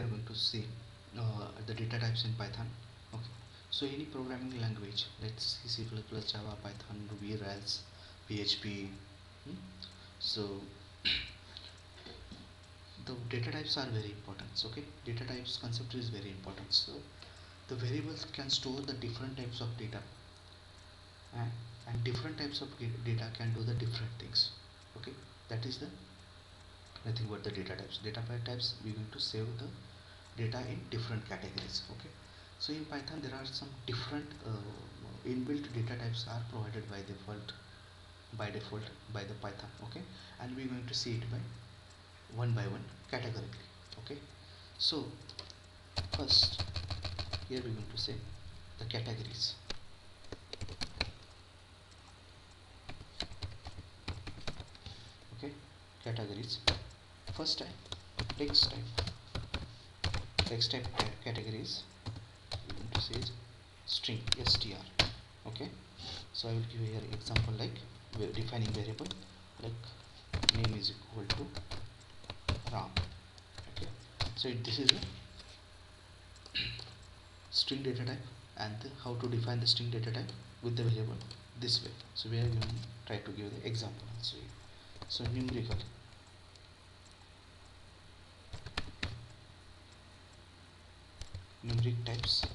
are going to see the data types in Python. Okay, so any programming language, let's see C++, Java, Python, Ruby, Rails, PHP. So the data types are very important. Okay, data types concept is very important. So the variables can store the different types of data, and different types of data can do the different things. Okay, that is the nothing but the data types. Data types, we're going to save the data in different categories. Okay, so in Python there are some different inbuilt data types are provided by default by the Python. Okay, and we're going to see it by one categorically. Okay, so first here we're going to say the categories. Okay, categories. First type, text type categories, we're going to say string, str. Okay, so I will give you here example, like we're defining variable like name is equal to Ram. Okay, so this is a string data type, and how to define the string data type with the variable this way. So we are going to try to give the example also. So numeric types,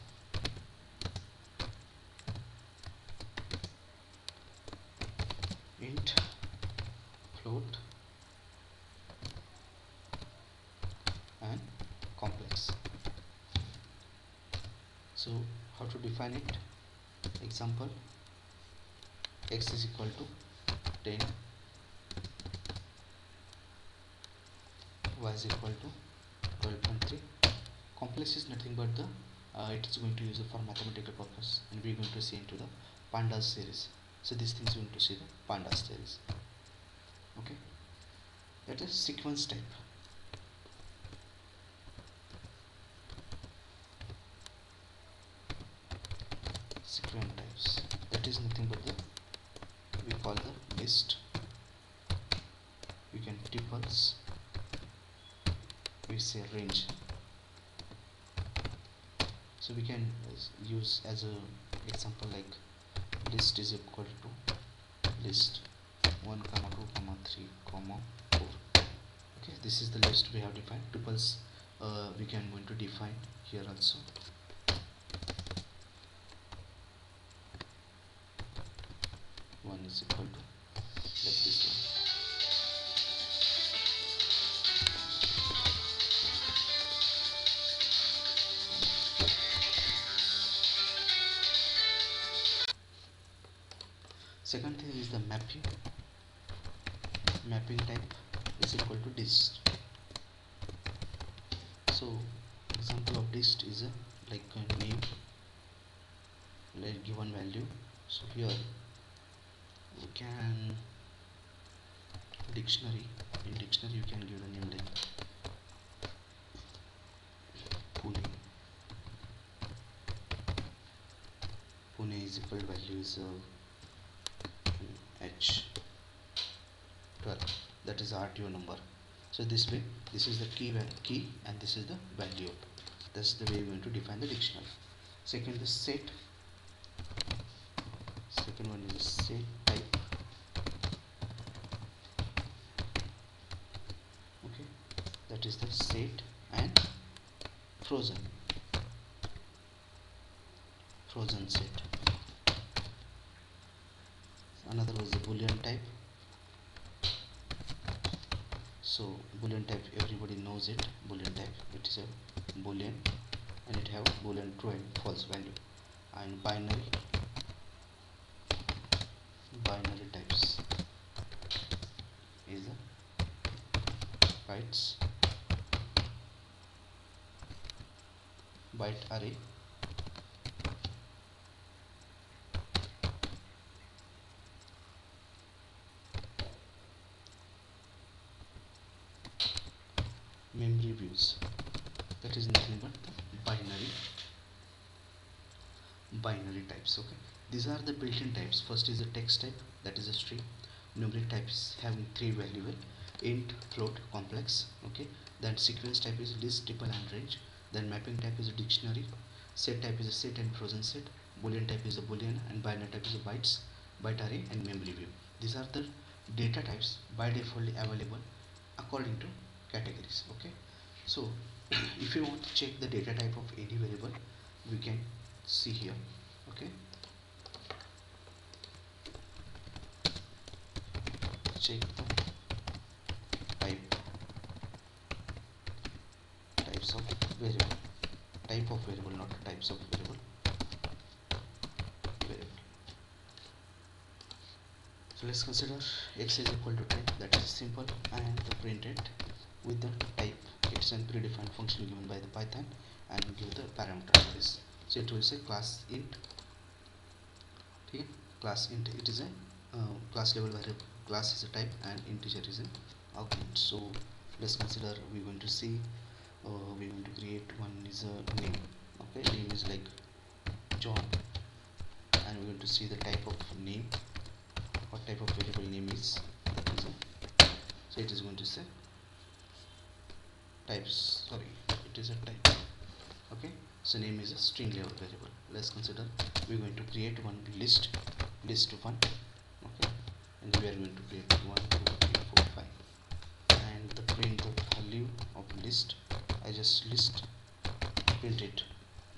int, float, and complex. So how to define it? Example, x is equal to 10, y is equal to 12.3. Complex is nothing but the it is going to use it for mathematical purpose, and we are going to see into the pandas series. So these things we are going to see the pandas series. Okay, that is sequence type. Sequence types, that is nothing but the we call the list, we can tuples, we say range. So we can use as a example like list is equal to list 1 comma 2 comma 3 comma 4. Okay, this is the list we have defined. Tuples we can going to define here also. One is equal to like this one. Second thing is the mapping type is equal to dist. So example of dist is a like a name, like given value. So here we can dictionary, in dictionary you can give the name like pune is equal value is h12, that is RTO number. So this way, this is the key and this is the value. That's the way we're going to define the dictionary. Second, the set. Second one is set type. Okay, that is the set and frozen set. Another was the Boolean type. So Boolean type, everybody knows it. Boolean type, it is a Boolean, and it have Boolean true and false value. And binary types is a bytes, byte array, memory views, that is nothing but binary types. Okay, these are the built-in types. First is the text type, that is a string. Numeric type is having 3 variables. int, float, complex. Okay, then sequence type is list, tuple and range. Then mapping type is a dictionary. Set type is a set and frozen set. Boolean type is a boolean, and binary type is a bytes, byte array and memory view. These are the data types by default available according to categories. Okay, so if you want to check the data type of any variable, we can see here. Okay, check the types of variable, type of variable, not types of variable. So let's consider x is equal to 10, that is simple, and print it with the type. It's a predefined function given by the Python and give the parameter of this. So it will say class int. Okay, class int, it is a class level variable. Class is a type and integer is an argument. So let's consider we're going to see we're going to create one is a name. Okay, name is like John, and we're going to see the type of name, what type of variable name is, so it is going to say types, sorry, it is a type. Okay, so name is a string level variable. Let's consider we're going to create one list 1. Okay, and we are going to create 1 2 3 4 5, and the print the value of list, I just print it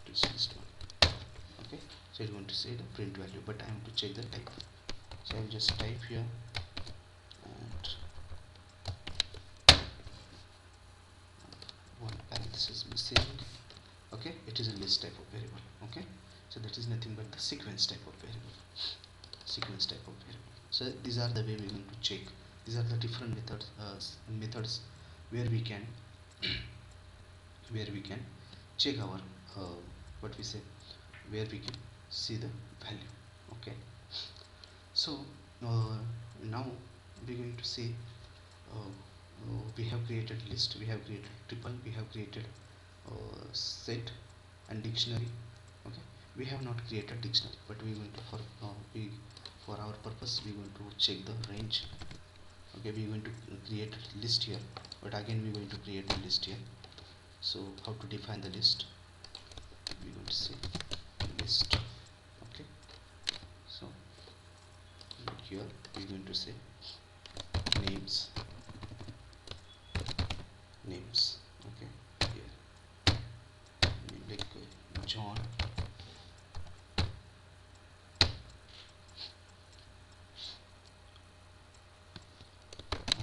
to list 1. Okay, so it's going to say the print value, but I want to check the type. So I will just type here, and one parenthesis missing. Okay, it is a list type of variable. Okay, so that is nothing but the sequence type of variable. So these are the way we're going to check. These are the different methods where we can check our what we say, where we can see the value. Okay, so now we're going to see we have created list, we have created tuple, we have created set and dictionary. Okay, we have not created dictionary, but we are going to for our purpose we are going to check the range. Okay, we are going to create a list here, but again we are going to create a list here. So how to define the list? We are going to say list. Okay, so here we are going to say names. Okay, here like John,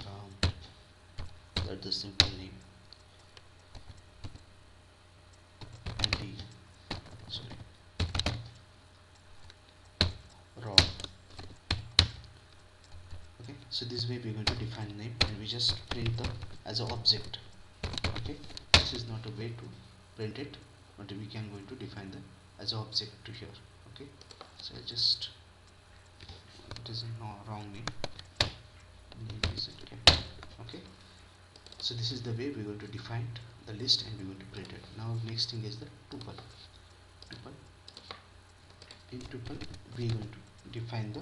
Ram, that's the simple name. Andy, sorry, Rob. Okay, so this way we are going to define name, and we just print the as an object. Okay, this is not a way to print it, but we can going to define the as an object to here. Okay, so I just, it is a wrong name is okay. Okay, so this is the way we're going to define the list, and we're going to print it. Now next thing is the tuple. In tuple we're going to define the,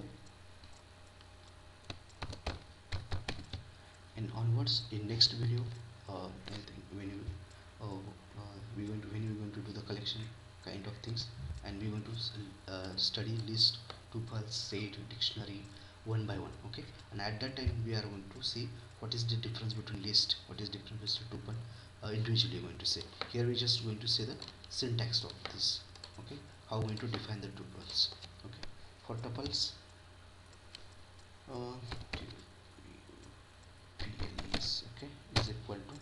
and onwards in next video I think when you when we're going to do the collection kind of things, and we're going to study list, tuple, set, dictionary one by one. Okay, and at that time we are going to see what is the difference between list, what is difference between tuple, individually going to say. Here we just going to say the syntax of this. Okay, how going to define the tuples. Okay, for tuples okay is equal to,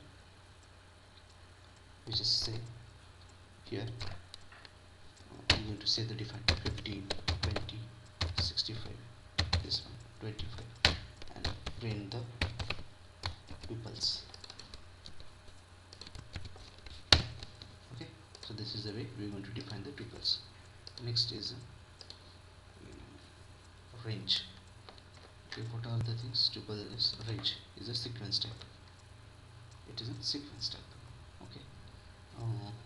we just say here I'm going to say the define 15 20 65, this one 25, and print the tuples. Okay, so this is the way we are going to define the tuples. Next is range. Okay, what are the things? Tuple is range, is a sequence type. It is a sequence type. Okay,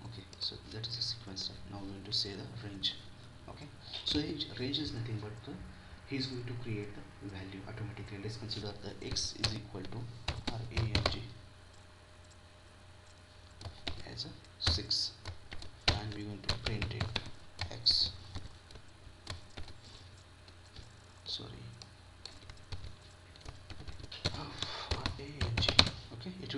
okay, so that is a sequence type. Now we're going to say the range. Okay, so range is nothing but he is going to create the value automatically. Let's consider the x is equal to, or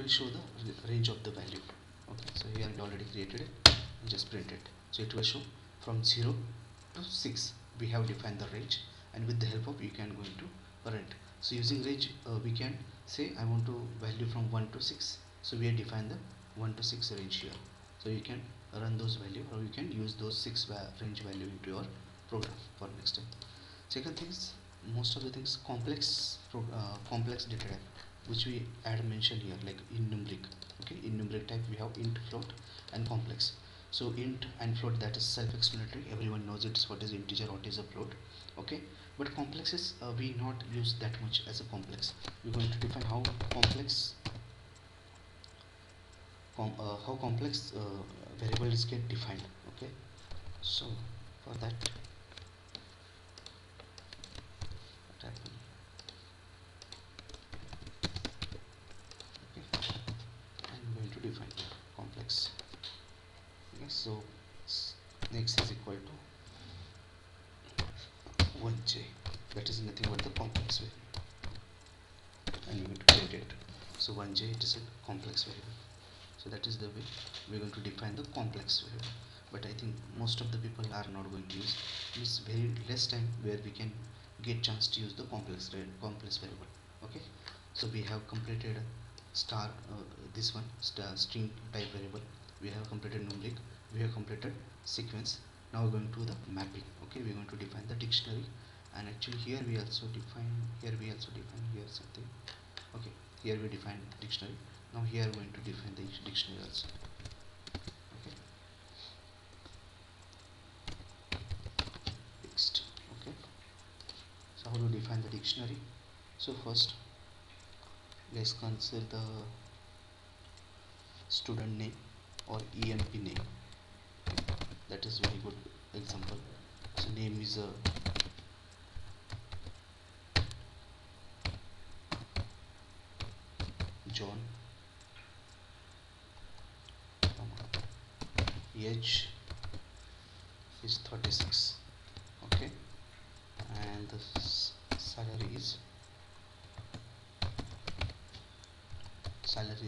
will show the range of the value. Okay, so here I already created it and just print it. So it will show from 0 to 6 we have defined the range, and with the help of you can go into print. So using range we can say I want to value from 1 to 6, so we have defined the 1 to 6 range here. So you can run those value, or you can use those 6 range value into your program for next time. Second things, most of the things complex data type which we add mention here, like in numeric. Okay, in numeric type we have int, float and complex. So int and float, that is self-explanatory, everyone knows it's what is integer, what is a float. Okay, but complex is we not use that much as a complex. We're going to define how complex variables get defined. Okay, so for that, what happened? Okay, I'm going to define complex. Okay, so next is equal to 1j, that is nothing but the complex variable, and you going to print it. So 1j, it is a complex variable. So that is the way we're going to define the complex variable. But I think most of the people are not going to use. It's very less time where we can get chance to use the complex variable. Okay, so we have completed star this one string type variable, we have completed numeric, we have completed sequence. Now we're going to the mapping. Okay, we're going to define the dictionary, and actually here we also define here something. Okay, here we define dictionary. Now here we're going to define the dictionary also. Okay, next. Okay, so how to define the dictionary? So first let's consider the student name or emp name. That is very good example. So name is John, age is 36. Okay, and the salary is that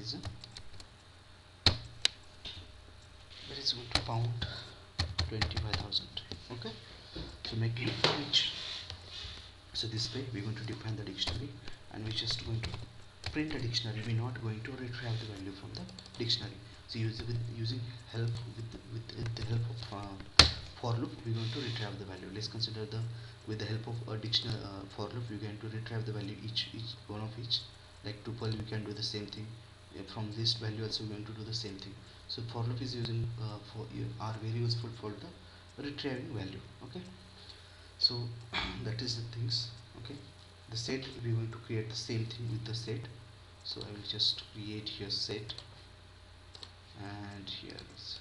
is going to pound 25,000. Okay, so make it each. So this way we're going to define the dictionary, and we're just going to print a dictionary. We're not going to retrieve the value from the dictionary. So using the help of for loop, we're going to retrieve the value. Let's consider the with the help of a dictionary for loop, we're going to retrieve the value each one of each. Like tuple, we can do the same thing. From this value also we're going to do the same thing. So for loop is using are very useful for the retrieving value. Okay, so that is the things. Okay, the set, we're going to create the same thing with the set. So I will just create here set, and here is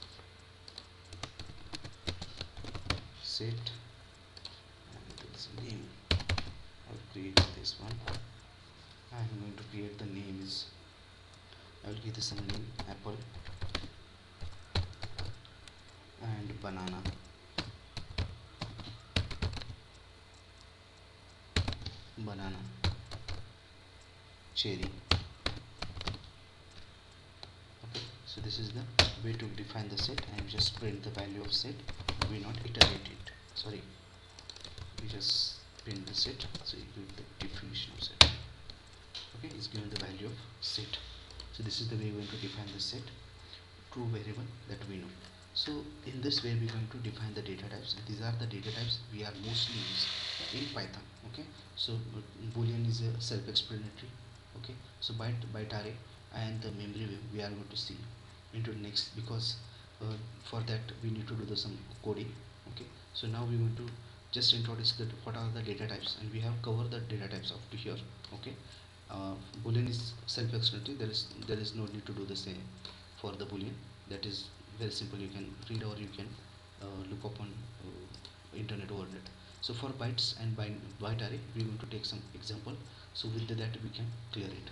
set, and its name. I'll create this one. I'm going to create the name is, I will give this some name, apple and banana, cherry. Okay, so this is the way to define the set, and just print the value of set. We not iterate it, sorry, we just print the set. So you give the definition of set. Okay, it's given the value of set. So this is the way we're going to define the set, true variable that we know. So in this way we're going to define the data types. These are the data types we are mostly used in Python. Okay, so Boolean is a self-explanatory. Okay, so bytearray and the memoryview we are going to see into next, because for that we need to do some coding. Okay, so now we're going to just introduce what are the data types, and we have covered the data types up to here. Okay, Boolean is self-explanatory. There is no need to do the same for the Boolean. That is very simple. You can read, or you can look up on internet over it. So for bytes and byte array, we're going to take some example. So with that we can clear it.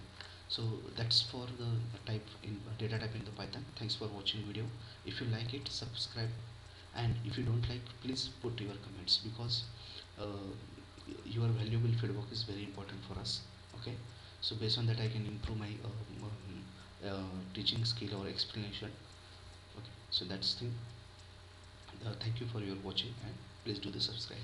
So that's for the type in data type in the Python. Thanks for watching video. If you like it, subscribe, and if you don't like, please put your comments, because your valuable feedback is very important for us. Okay, so based on that I can improve my teaching skill or explanation. Okay, so that's thing. Thank you for your watching, and please do the subscribe.